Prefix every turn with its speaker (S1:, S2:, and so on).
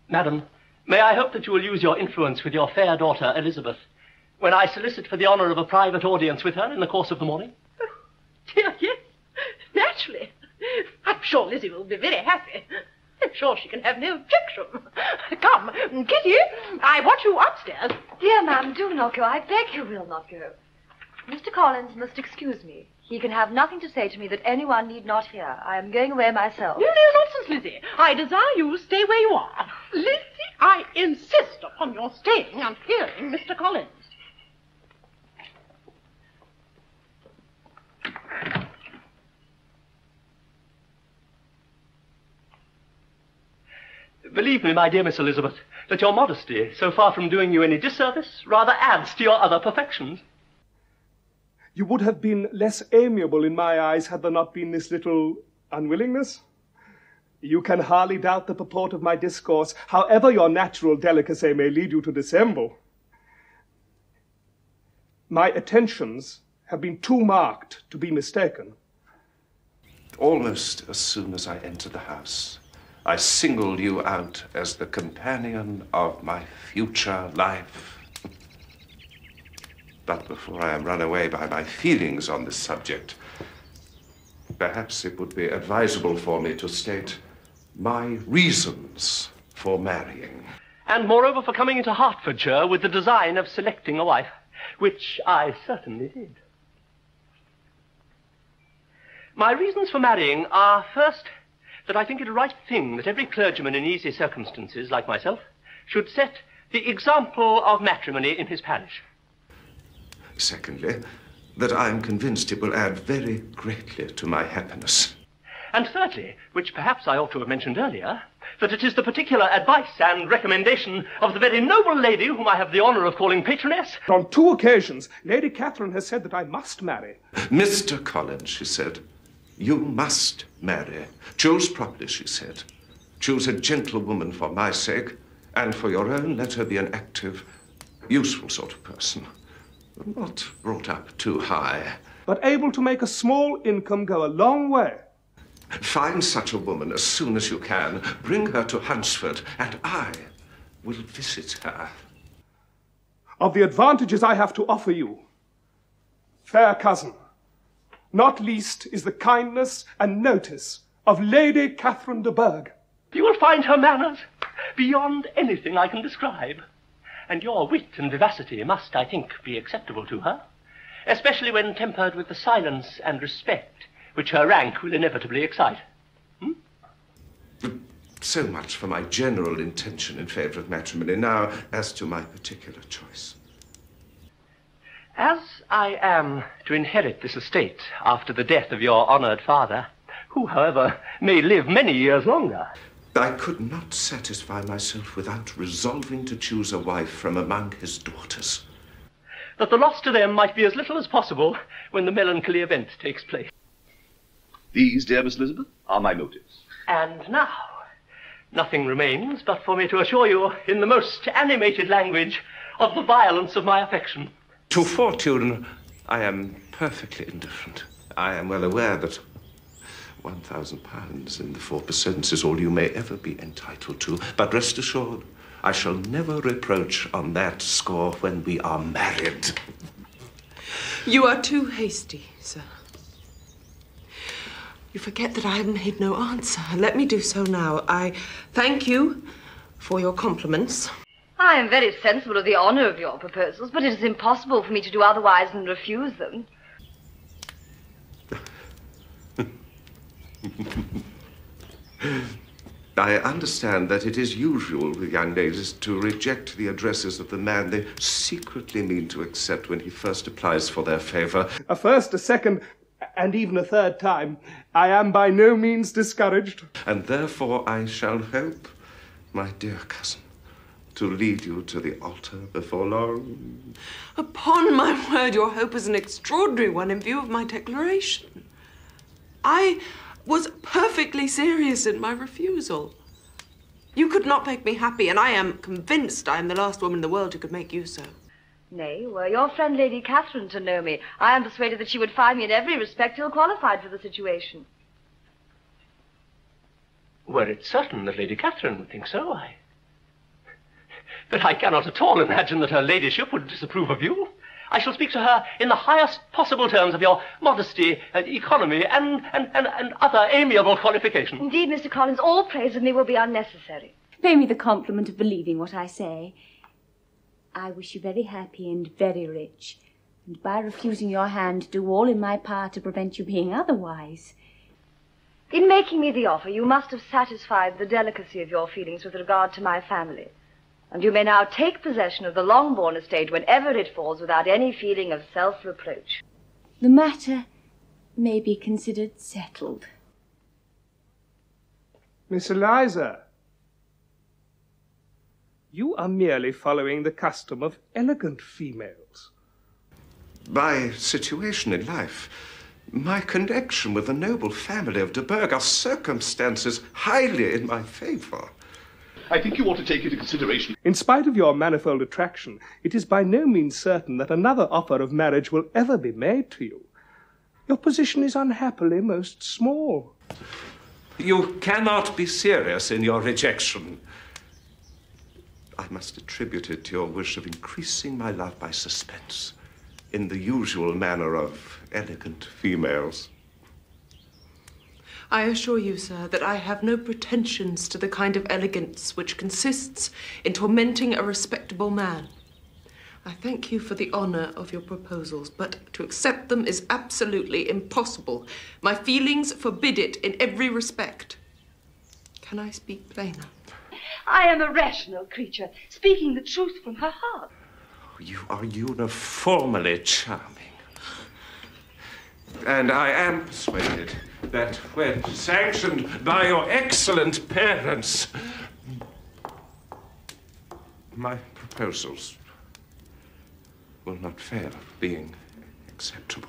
S1: Madam, may I hope that you will use your influence with your fair daughter, Elizabeth, when I solicit for the honour of a private audience with her in the course of the morning?
S2: Oh, dear, yes, naturally. I'm sure Lizzie will be very happy. I'm sure she can have no objection. Come, Kitty, I want you upstairs.
S3: Dear ma'am, do not go. I beg you will not go. Mr. Collins must excuse me. He can have nothing to say to me that anyone need not hear. I am going away myself.
S2: No, nonsense, Lizzie. I desire you to stay where you are. Lizzie, I insist upon your staying and hearing Mr. Collins.
S1: Believe me, my dear Miss Elizabeth, that your modesty, so far from doing you any disservice, rather adds to your other perfections.
S4: You would have been less amiable in my eyes had there not been this little unwillingness. You can hardly doubt the purport of my discourse, however your natural delicacy may lead you to dissemble. My attentions have been too marked to be mistaken.
S5: Almost as soon as I entered the house, I singled you out as the companion of my future life. But before I am run away by my feelings on this subject, perhaps it would be advisable for me to state my reasons for marrying.
S1: And moreover for coming into Hertfordshire with the design of selecting a wife, which I certainly did. My reasons for marrying are, first, that I think it a right thing that every clergyman in easy circumstances, like myself, should set the example of matrimony in his parish.
S5: Secondly, that I am convinced it will add very greatly to my happiness.
S1: And thirdly, which perhaps I ought to have mentioned earlier, that it is the particular advice and recommendation of the very noble lady whom I have the honour of calling patroness.
S4: On 2 occasions, Lady Catherine has said that I must marry.
S5: Mr. Collins, she said, you must marry. Choose properly, she said. Choose a gentlewoman for my sake, and for your own, let her be an active, useful sort of person. Not brought up too high.
S4: But able to make a small income go a long way.
S5: Find such a woman as soon as you can. Bring her to Hunsford, and I will visit her.
S4: Of the advantages I have to offer you, fair cousin, not least is the kindness and notice of Lady Catherine de Bourgh.
S1: You will find her manners beyond anything I can describe. And your wit and vivacity must, I think, be acceptable to her, especially when tempered with the silence and respect which her rank will inevitably excite.
S5: So much for my general intention in favour of matrimony. Now, as to my particular choice.
S1: As I am to inherit this estate after the death of your honoured father, who, however, may live many years longer,
S5: I could not satisfy myself without resolving to choose a wife from among his daughters.
S1: that the loss to them might be as little as possible when the melancholy event takes place.
S6: These, dear Miss Elizabeth, are my motives.
S1: And now, nothing remains but for me to assure you, in the most animated language, of the violence of my affection.
S5: To fortune, I am perfectly indifferent. I am well aware that £1,000 in the 4% is all you may ever be entitled to. But rest assured, I shall never reproach on that score when we are married.
S7: You are too hasty, sir. You forget that I have made no answer. Let me do so now. I thank you for your compliments.
S3: I am very sensible of the honour of your proposals, but it is impossible for me to do otherwise than refuse them.
S5: I understand that it is usual with young ladies to reject the addresses of the man they secretly mean to accept when he first applies for their favour.
S4: A first, a second, and even a third time, I am by no means discouraged.
S5: And therefore I shall hope, my dear cousin, to lead you to the altar before long.
S7: Upon my word, your hope is an extraordinary one in view of my declaration. I was perfectly serious in my refusal. You could not make me happy, and I am convinced I am the last woman in the world who could make you so.
S3: Nay, were your friend Lady Catherine to know me, I am persuaded that she would find me in every respect ill-qualified for the situation.
S1: Were it certain that Lady Catherine would think so, But I cannot at all imagine that her ladyship would disapprove of you. I shall speak to her in the highest possible terms of your modesty and economy and other amiable qualifications.
S3: Indeed, Mr. Collins, all praise of me will be unnecessary.
S8: Pay me the compliment of believing what I say. I wish you very happy and very rich, and by refusing your hand, do all in my power to prevent you being otherwise.
S3: In making me the offer, you must have satisfied the delicacy of your feelings with regard to my family. And you may now take possession of the Longbourn estate whenever it falls without any feeling of self-reproach.
S8: The matter may be considered settled.
S4: Miss Eliza, you are merely following the custom of elegant females.
S5: My situation in life, my connection with the noble family of de Burgh are circumstances highly in my favor.
S6: I think you ought to take into consideration.
S4: In spite of your manifold attraction, it is by no means certain that another offer of marriage will ever be made to you. Your position is unhappily most small.
S5: You cannot be serious in your rejection. I must attribute it to your wish of increasing my love by suspense, in the usual manner of elegant females.
S7: I assure you, sir, that I have no pretensions to the kind of elegance which consists in tormenting a respectable man. I thank you for the honour of your proposals, but to accept them is absolutely impossible. My feelings forbid it in every respect. Can I speak plainer?
S2: I am a rational creature, speaking the truth from her heart.
S5: You are uniformly charming. And I am persuaded that when sanctioned by your excellent parents, my proposals will not fail of being acceptable.